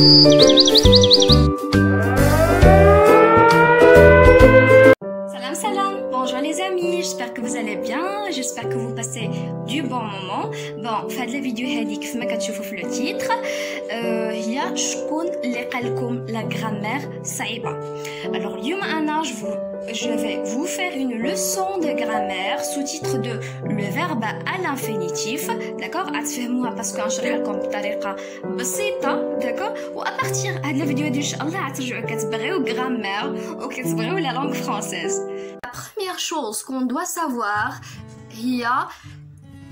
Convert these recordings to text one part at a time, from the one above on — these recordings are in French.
Salam salam, bonjour les amis, j'espère que vous allez bien, j'espère que vous passez du bon moment. Bon, في هذه الفيديو هذه كيف ما كتشوفوا في لو تيتر هي شكون اللي قالكم لا غرامير صعيبه. Alors اليوم انا je vais vous faire une leçon de grammaire sous titre de le verbe à l'infinitif, d'accord? غتفهموها باسكو غنشرح لكم بطريقه بسيطه، d'accord؟ و à partir de هذه الفيديو هذه ان شاء الله غترجعوا كتبغيو grammaire وكتبغيو la langue française. La première chose qu'on doit savoir هي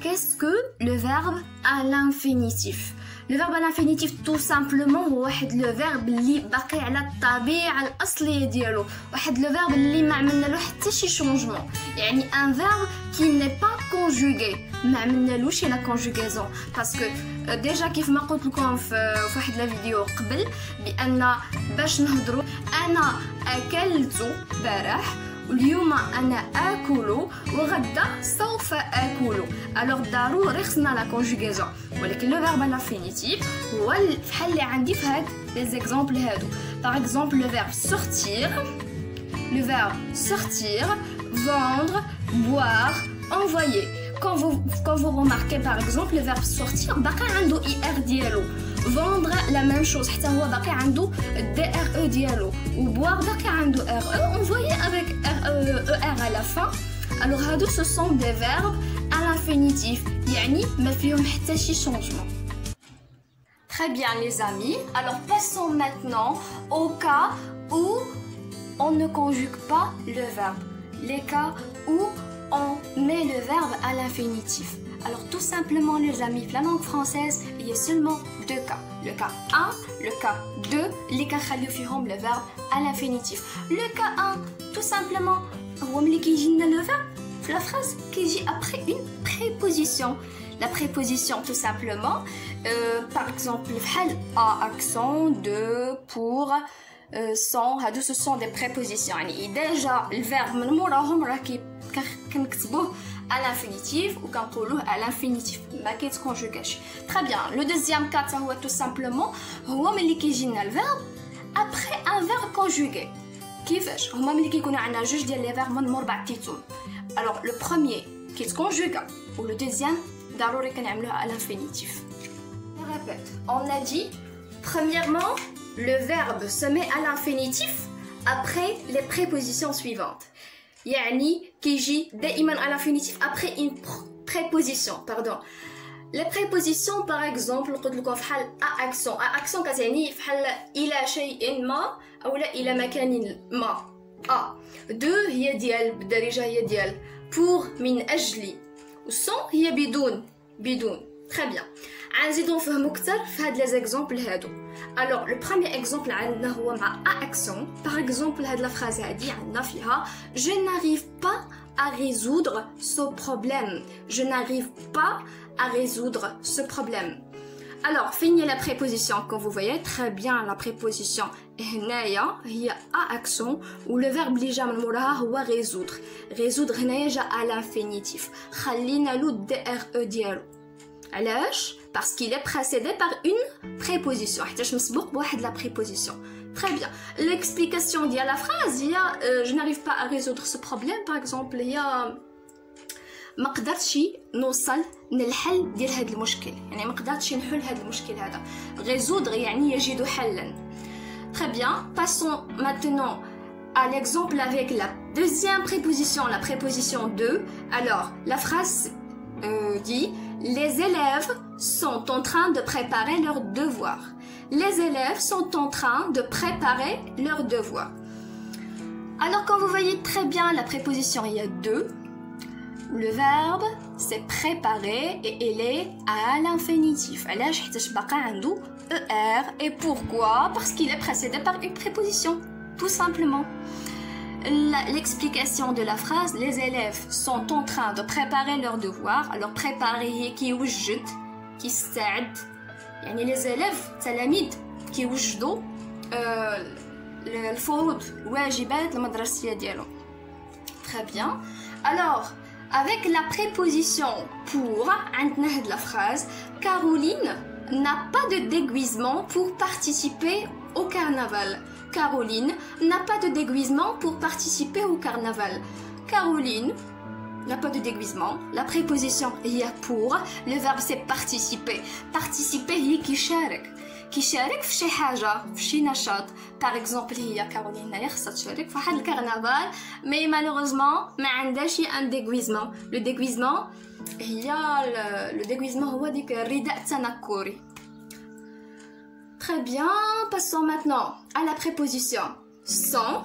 qu'est-ce que le verbe à l'infinitif. Le verbe à l'infinitif tout simplement هو واحد لو فيرب اللي باقي على الطبيعه الاصليه ديالو، واحد لو فيرب اللي ما عملنا له حتى شي شونجمون، يعني ان فيرب كي ني با كونجوغي، ما عملنالوش لا كونجوغيزون، باسكو ديجا كيف ما قلت لكم في واحد لا فيديو قبل بان باش نهضروا انا اكلت البارح واليوم انا اكل وغدا سوف اكل، الوغ ضروري خصنا لا كونجوغيزون، ولكن لو فيرب انفينيتيف هو بحال اللي عندي في هاد لي زيكزامبل هادو. باغ اكزومبل لو فيرب sortir، le verbe sortir, vendre, boire, envoyer. Quand vous remarquez par exemple le verbe sortir باقي عنده er ديالو، vendre la même chose حتى هو باقي عنده DRE ديالو، و boire باقي عنده RE، envoyer avec ER à la fin. Alors هادو ce sont des verbes à l'infinitif، يعني ما فيهم حتى شي changement. Très bien les amis, alors passons maintenant au cas où on ne conjugue pas le verbe, les cas où on met le verbe à l'infinitif. Alors tout simplement les amis, la langue française, il y a seulement deux cas. Le cas 1, le cas 2, les cas fihom le verbe à l'infinitif. Le cas 1, tout simplement, le verbe, la phrase qui dit après une préposition. La préposition tout simplement, par exemple, à accent, de, pour, sans, ce sont des prépositions. Et déjà, le verbe, à l'infinitif ou كنقولوه à l'infinitif ما كيتكونجوغاش. Très bien. Le deuxième cas هو tout simplement هو ملي كيجينا الفيرب après un verbe conjugué. كيفاش؟ هما ملي كيكونوا عندنا جوج ديال لي فيرب من مربع تيتوم. Alors le premier كيتكونجوغا و le deuxième ضروري كنعملوه à l'infinitif. Je répète. On a dit premièrement le verbe se met à l'infinitif après les prépositions suivantes. يعني كيجي دائما à l'infinitif après une préposition, pardon. Les prépositions par exemple قلت لكم فحال à accent كتعني فحال إلى شيء ما أو لا إلى مكان ما. دو هي ديال بالدارجة هي ديال pour من أجلي، و sans هي بدون. Très bien. غنزيدو نفهمو أكثر في هاد لي زيكزامبل هادو. Alors le premier exemple عندنا هو مع à accent. Par exemple هاد لا phrase هادي عندنا فيها je n'arrive pas à résoudre ce problème. Je n'arrive pas à résoudre ce problème. Alors فين هي la préposition comme vous voyez très bien la préposition هنايا هي à accent و le verbe اللي جا من موراها هو résoudre هنايا جا à l'infinitif. خلينا له DRE ديالو. علاش؟ parce qu'il est précédé par une préposition. حيتاش مسبوق بواحد la préposition. Très bien. L'explication de la phrase هي je n'arrive pas à résoudre ce problème par exemple هي ما قدرتش نوصل للحل ديال هذا المشكل، يعني ما قدرتش نحل هذا المشكل هذا. résoudre يعني يجد حلا. Très bien. Passons maintenant à l'exemple avec la deuxième préposition, la préposition de. Alors la phrase dit les élèves sont en train de préparer leurs devoirs. Les élèves sont en train de préparer leurs devoirs. Alors quand vous voyez très bien la préposition, il y a deux. Le verbe c'est préparer et il est à l'infinitif. علاش؟ حيتاش باقا عنده ER. Et pourquoi? Parce qu'il est précédé par une préposition. Tout simplement. L'explication de la phrase les élèves sont en train de préparer leurs devoirs. Alors préparer كيوجد كيستعد، يعني les élèves تلاميذ كيوجدوا الفروض الواجبات المدرسية ديالهم. Très bien. Alors avec la préposition pour عندنا هاد la phrase Caroline n'a pas de déguisement pour participer au carnaval. Caroline n'a pas de déguisement pour participer au carnaval. Caroline n'a pas de déguisement. La préposition هي pour. Le verbe c'est participer. Participer هي كيشارك في شي حاجة في شي نشاط. Par exemple هي كارولين هي خصها تشارك في واحد الكرنفال مي malheureusement ما عندهاش ان déguisement. Le déguisement le déguisement هو ديك الرداء التنكري. Très bien, passons maintenant à la préposition sans.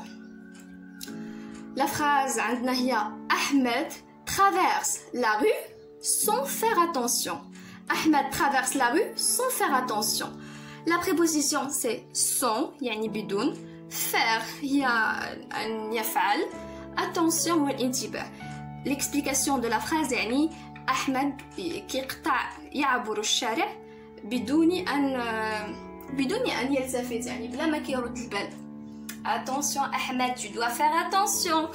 La phrase عندنا هي Ahmed traverse la rue sans faire attention. Ahmed traverse la rue sans faire attention. La préposition c'est sans يعني بدون. Faire هي أن يفعل. Attention هو الانتباه. L'explication de la phrase يعني أحمد يعبر الشارع بدون أن يلتفت يعني بلا ما كيرد البال. Attention Ahmed, tu dois faire attention.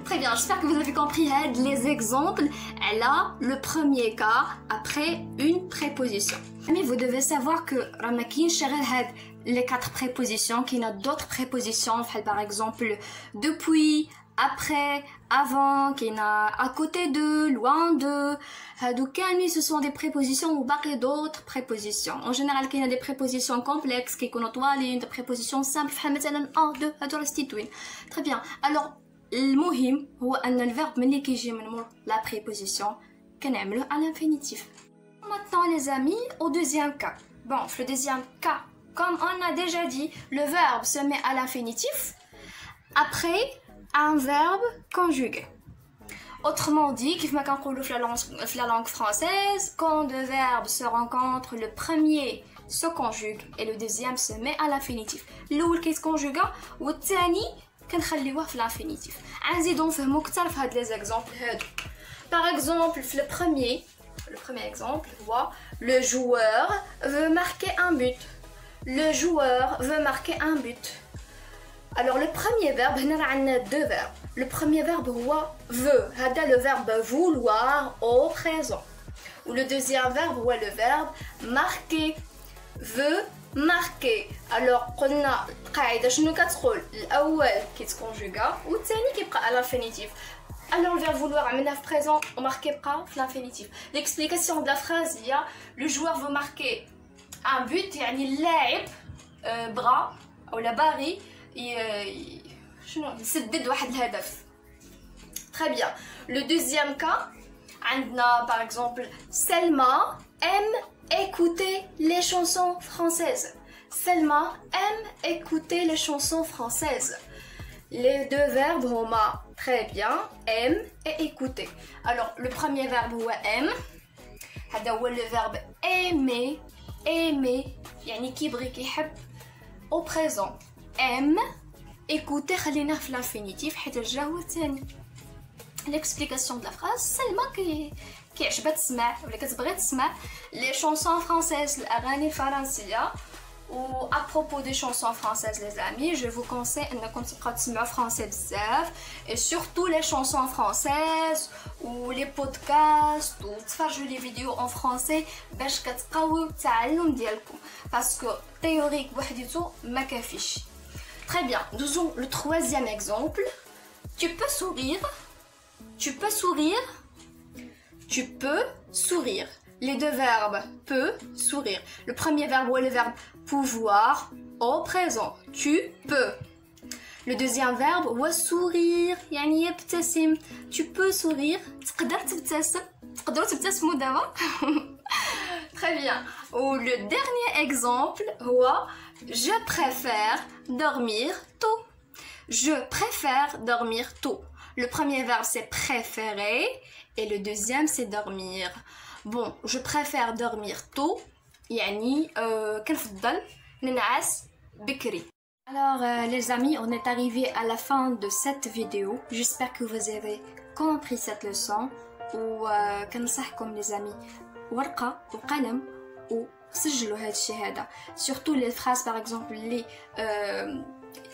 Très bien, j'espère que vous avez compris les exemples. Elle a le premier cas après une préposition. Mais vous devez savoir que les 4 prépositions, qu'il y a d'autres prépositions, par exemple depuis, après, avant, qu'il y a à côté de, loin de. Ce sont des prépositions ou d'autres prépositions. En général, il y a des prépositions complexes, qui sont des prépositions simples, un, deux, très bien. Alors, المهم هو أن الverbe ملي كيجي من مور la préposition كنعملوه à l'infinitif. Maintenant les amis, au deuxième cas. Bon, le deuxième cas, comme on a déjà dit, le verbe se met à l'infinitif après un verbe conjugué. Autrement dit, كيف ما كنقولوا في la langue française, quand deux verbes se rencontrent, le premier se conjugue et le deuxième se met à l'infinitif. الأول كيتكونجوغا والثاني كنخليوه في l'infinitif. نزيدو نفهمو كتر في هاد لي زيكزامبل هادو. Par exemple, le premier exemple هو le joueur veut marquer un but. Le joueur veut marquer un but. Alors le premier verbe, هنا عندنا deux verbes. Le premier verbe هو veut. هذا le verbe vouloir au présent. Ou le deuxième verbe هو le verbe marquer. Veut marquer. Alors قلنا القاعدة شنو كتقول؟ الأول كيتكونجوغا والثاني كيبقى à l'infinitif. Alors le verbe vouloir عملناه في présent وماركي بقى في l'infinitif. L'explication de la phrase هي le joueur veut marquer un but يعني اللاعب بغا أو لا باغي شنو يسدد واحد الهدف. Très bien. Le deuxième cas عندنا par exemple Selma aime écouter les chansons françaises. Selma aime écouter les chansons françaises. Les deux verbes هما très bien aime et écouter. Alors le premier verbe هو aime. هذا هو le verbe aimer. Aimer يعني كيبغي كيحب. Au présent aime. Écouter خليناه في l'infinitif حيت الجا هو الثاني. L'explication de la phrase سلمى كيعجبها تسمع ولا كتبغي تسمع les chansons françaises الأغاني الفرنسية. و à propos des chansons françaises les amis, je vous conseille انكم تبقاو تسمعوا فرنسي بزاف et surtout les chansons françaises ou les podcasts ou تفرجوا لي فيديو en français باش كتقويو التعلم ديالكم parce que théorique بوحديتو ما كافيش. Très bien, nous avons le troisième exemple. Tu peux sourire. Tu peux sourire. Tu peux sourire. Les deux verbes peut, sourire. Le premier verbe est le verbe pouvoir au présent. Tu peux. Le deuxième verbe est sourire. يعني يبتسم. Tu peux sourire. تقدر تبتسم. تقدروا تبتسموا دابا. Très bien. Ou le dernier exemple est je préfère dormir tôt. Je préfère dormir tôt. Le premier verbe c'est préférer et le deuxième c'est dormir. Bon, je préfère dormir tôt. يعني كنفضل ننعس بكري. Alors les amis, on est arrivé à la fin de cette vidéo. J'espère que vous avez compris cette leçon. و كنصحكم les amis ورقة وقلم وسجلوا هذا الشيء هذا. Surtout les phrases par exemple اللي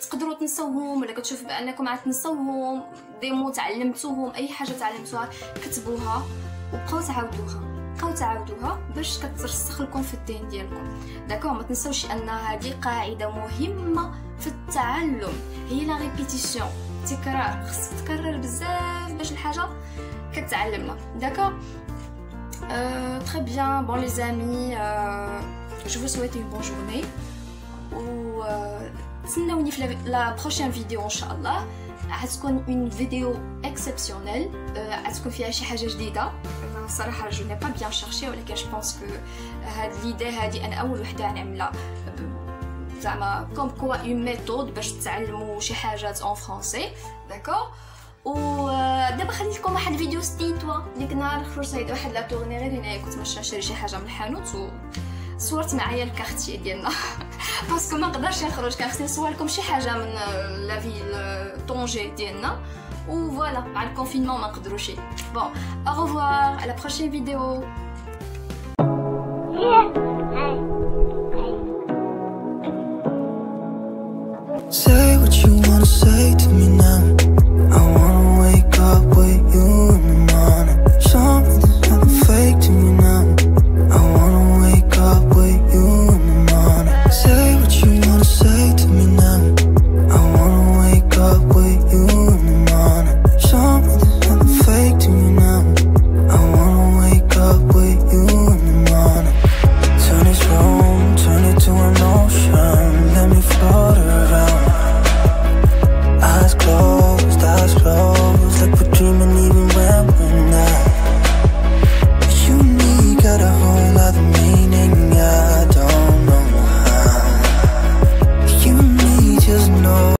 تقدروا تنسوهم ولا كتشوفوا بانكم عاد تنسوهم دي مو تعلمتوهم اي حاجه تعلمتوها كتبوها وبقاو تعاودوها. تبقاو تعاودوها باش كترسخ لكم في الذهن ديالكم. داكوغ، ما تنساوش ان هذه قاعده مهمه في التعلم، هي لا ريبيتيسيون، تكرار. خصك تكرر بزاف باش الحاجه كتعلمنا. داكوغ. Très bien, bon les amis, je vous souhaite une bonne journée و تسناوني في la prochaine vidéo ان شاء الله. غتكون une vidéo exceptionnelle، غتكون فيها شي حاجه جديده. انا صراحه جو ني با بيان شيرشي، ولكن جو بونس كو هاد ليدي هادي انا اول وحده نعملها زعما كوم كوا اون ميثود باش تتعلموا شي حاجات اون فرونسي. داكوغ. ودابا خليت لكم واحد الفيديو ستيتوا ديك النهار خرجت هيدا واحد لا تورني غير هنايا، كنت ماشيه نشري شي حاجه من الحانوت وصورت معايا الكارتي ديالنا باسكو ما نقدرش نخرج، كان خصني نصور لكم شي حاجه من لا فيل طونجي ديالنا، و فوالا مع الكونفينمون ما نقدروش. بون au revoir à la prochaine vidéo. Say what you